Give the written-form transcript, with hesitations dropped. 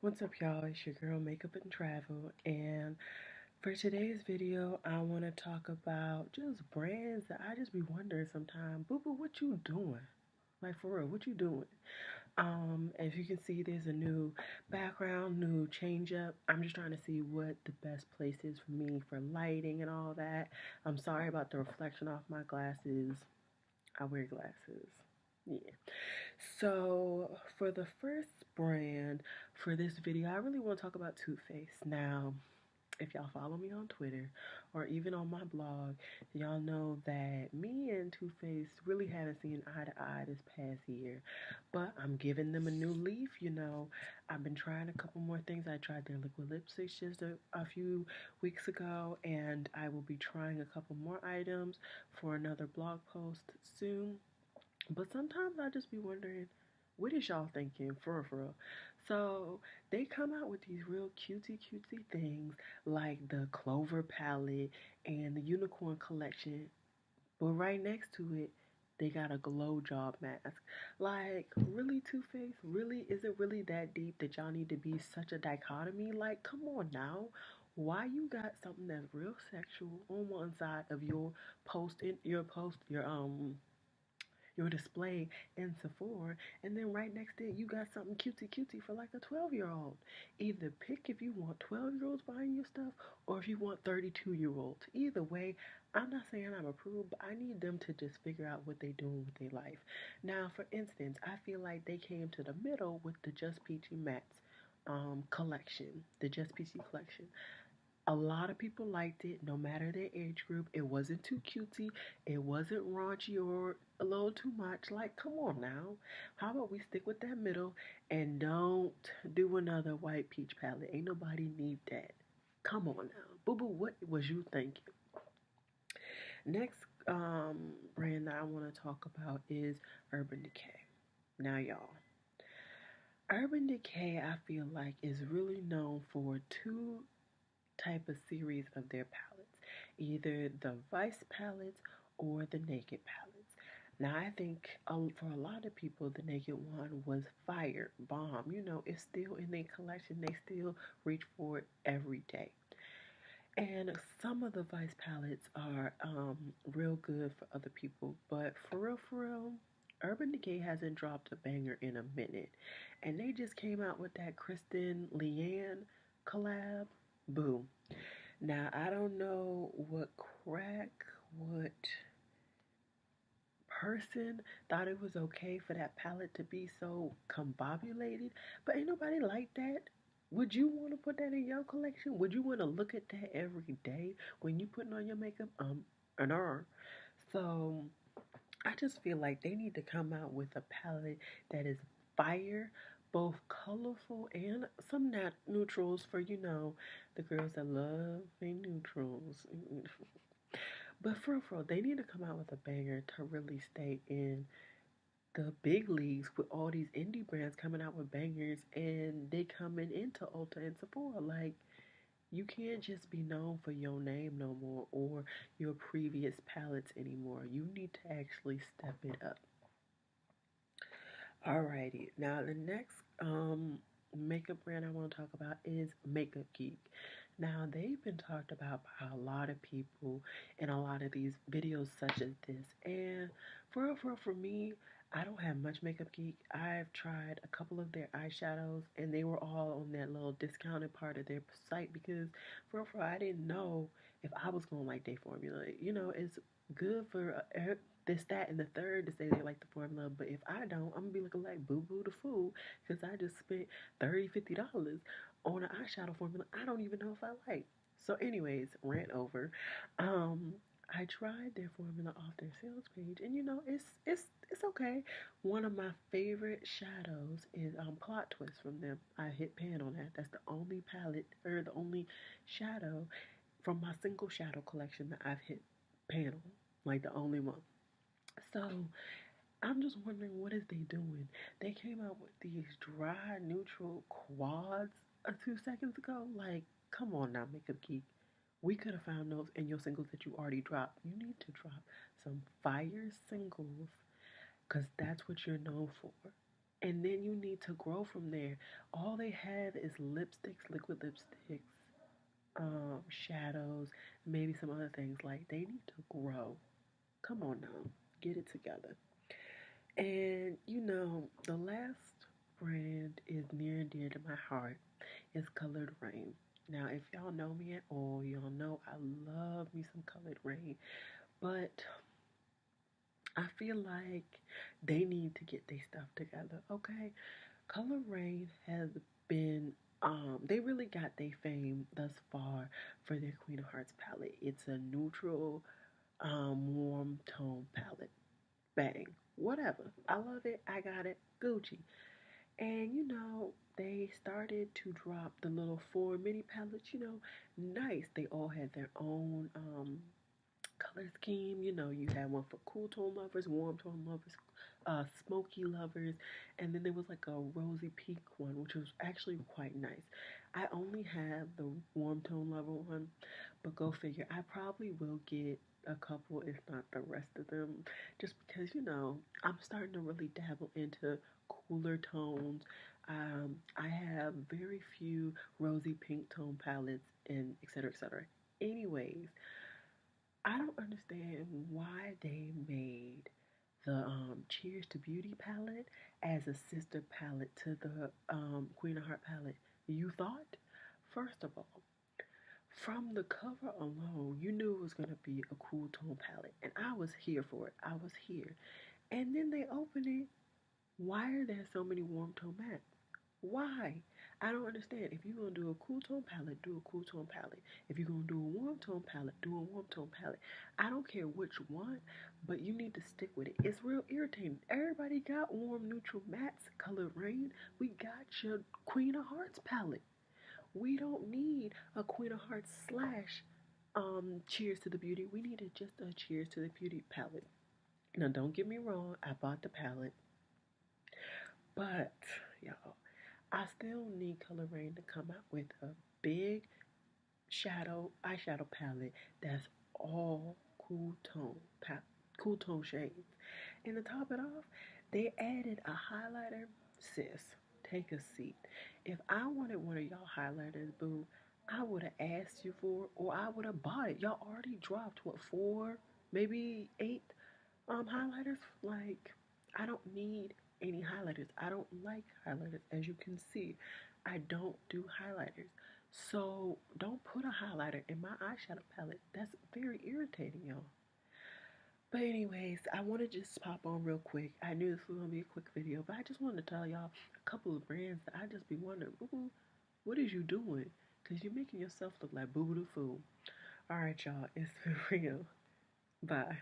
What's up, y'all? It's your girl, Makeup and Travel, and for today's video, I want to talk about just brands that I just be wondering sometimes, boo boo, what you doing? Like for real, what you doing? As you can see, there's a new background, new change up. I'm just trying to see what the best place is for me for lighting and all that. I'm sorry about the reflection off my glasses. I wear glasses. Yeah. So, for the first brand for this video, I really want to talk about Too Faced. Now, if y'all follow me on Twitter or even on my blog, y'all know that me and Too Faced really haven't seen eye to eye this past year. But I'm giving them a new leaf. I've been trying a couple more things. I tried their liquid lipsticks just a few weeks ago, and I will be trying a couple more items for another blog post soon. But sometimes I just be wondering, what is y'all thinking, for real? So they come out with these real cutesy things like the Clover palette and the Unicorn collection, but right next to it, they got a glow job mask. Like, really, Too Faced? Really? Is it really that deep that y'all need to be such a dichotomy? Like, come on now. Why you got something that's real sexual on one side of your your display in Sephora, and then right next to it, you got something cutesy for like a 12-year-old. Either pick if you want 12-year-olds buying your stuff or if you want 32-year-olds. Either way, I'm not saying I'm approved, but I need them to just figure out what they're doing with their life. Now, for instance, I feel like they came to the middle with the Just Peachy Mattes collection, the Just Peachy collection. A lot of people liked it, no matter their age group. It wasn't too cutesy, it wasn't raunchy or a little too much. Like, come on now. How about we stick with that middle and don't do another white peach palette? Ain't nobody need that. Come on now. Boo boo, what was you thinking? Next brand that I want to talk about is Urban Decay. Now, y'all, Urban Decay, I feel like, is really known for two type of series of their palettes, either the Vice palettes or the Naked palettes. Now, I think for a lot of people, the Naked one was fire, bomb. It's still in their collection. They still reach for it every day. And some of the Vice palettes are real good for other people, but for real, Urban Decay hasn't dropped a banger in a minute. And they just came out with that Kristen Leanne collab. Boom. Now, I don't know what person thought it was okay for that palette to be so combobulated, but ain't nobody like that. Would you want to put that in your collection? Would you want to look at that every day when you putting on your makeup? No. So I just feel like they need to come out with a palette that is fire, both colorful and some neutrals for the girls that love their neutrals. But for real, they need to come out with a banger to really stay in the big leagues with all these indie brands coming out with bangers and they coming into Ulta and Sephora. Like, you can't just be known for your name no more or your previous palettes anymore. You need to actually step it up. Alrighty, now the next makeup brand I want to talk about is Makeup Geek. Now, they've been talked about by a lot of people in a lot of these videos such as this. And for me, I don't have much Makeup Geek. I've tried a couple of their eyeshadows, and they were all on that little discounted part of their site because I didn't know if I was going to like their formula. It's good for this, that, and the third to say they like the formula, but if I don't, I'm gonna be looking like Boo Boo the fool because I just spent $30-$50 on an eyeshadow formula I don't even know if I like. So, anyways, rant over. I tried their formula off their sales page, and it's okay. One of my favorite shadows is Plot Twist from them. I hit pan on that. That's the only palette or the only shadow from my single shadow collection that I've hit pan on, like the only one. So I'm just wondering, what is they doing? They came out with these dry neutral quads 2 seconds ago. Like, come on now, Makeup Geek. We could have found those in your singles that you already dropped. You need to drop some fire singles because that's what you're known for. And then you need to grow from there. All they have is lipsticks, liquid lipsticks, shadows, maybe some other things. Like, they need to grow. Come on now, get it together. And the last brand is near and dear to my heart. It's Colored Rain. Now, if y'all know me at all, y'all know I love me some Colored Rain. But I feel like they need to get their stuff together, okay? Color Rain has been, they really got their fame thus far for their Queen of Hearts palette. It's a neutral, warm tone palette. Bang. Whatever. I love it. I got it. Gucci. And they started to drop the little 4 mini palettes, nice. They all had their own color scheme. You had one for cool tone lovers, warm tone lovers, smoky lovers, and then there was like a rosy pink one, which was actually quite nice. I only have the warm tone lover one, but go figure. I probably will get a couple, if not the rest of them, just because I'm starting to really dabble into cooler tones. I have very few rosy pink tone palettes and etc. etc. Anyways, I don't understand why they made the Cheers to Beauty palette as a sister palette to the Queen of Heart palette. You thought? First of all, from the cover alone, you knew it was going to be a cool tone palette, and I was here for it. I was here. And then they open it. Why are there so many warm tone mattes? Why? I don't understand. If you're going to do a cool tone palette, do a cool tone palette. If you're going to do a warm tone palette, do a warm tone palette. I don't care which one, but you need to stick with it. It's real irritating. Everybody got warm neutral mattes, Color Rain. We got your Queen of Hearts palette. We don't need a Queen of Hearts slash Cheers to the Beauty. We needed just a Cheers to the Beauty palette. Now, don't get me wrong. I bought the palette. But, y'all, I still need Color Rain to come out with a big eyeshadow palette that's all cool tone shades. And to top it off, they added a highlighter. Sis, take a seat. If I wanted one of y'all highlighters, boo, I would have asked you for it, or I would have bought it. Y'all already dropped what, 4, maybe 8 highlighters? Like, I don't need any highlighters. I don't like highlighters, as you can see. I don't do highlighters. So don't put a highlighter in my eyeshadow palette. That's very irritating, y'all. But anyways, I want to just pop on real quick. I knew this was going to be a quick video, but I just wanted to tell y'all a couple of brands that I just be wondering, boo-boo, what is you doing? Because you're making yourself look like boo-boo the fool. Alright, y'all, it's been real. Bye.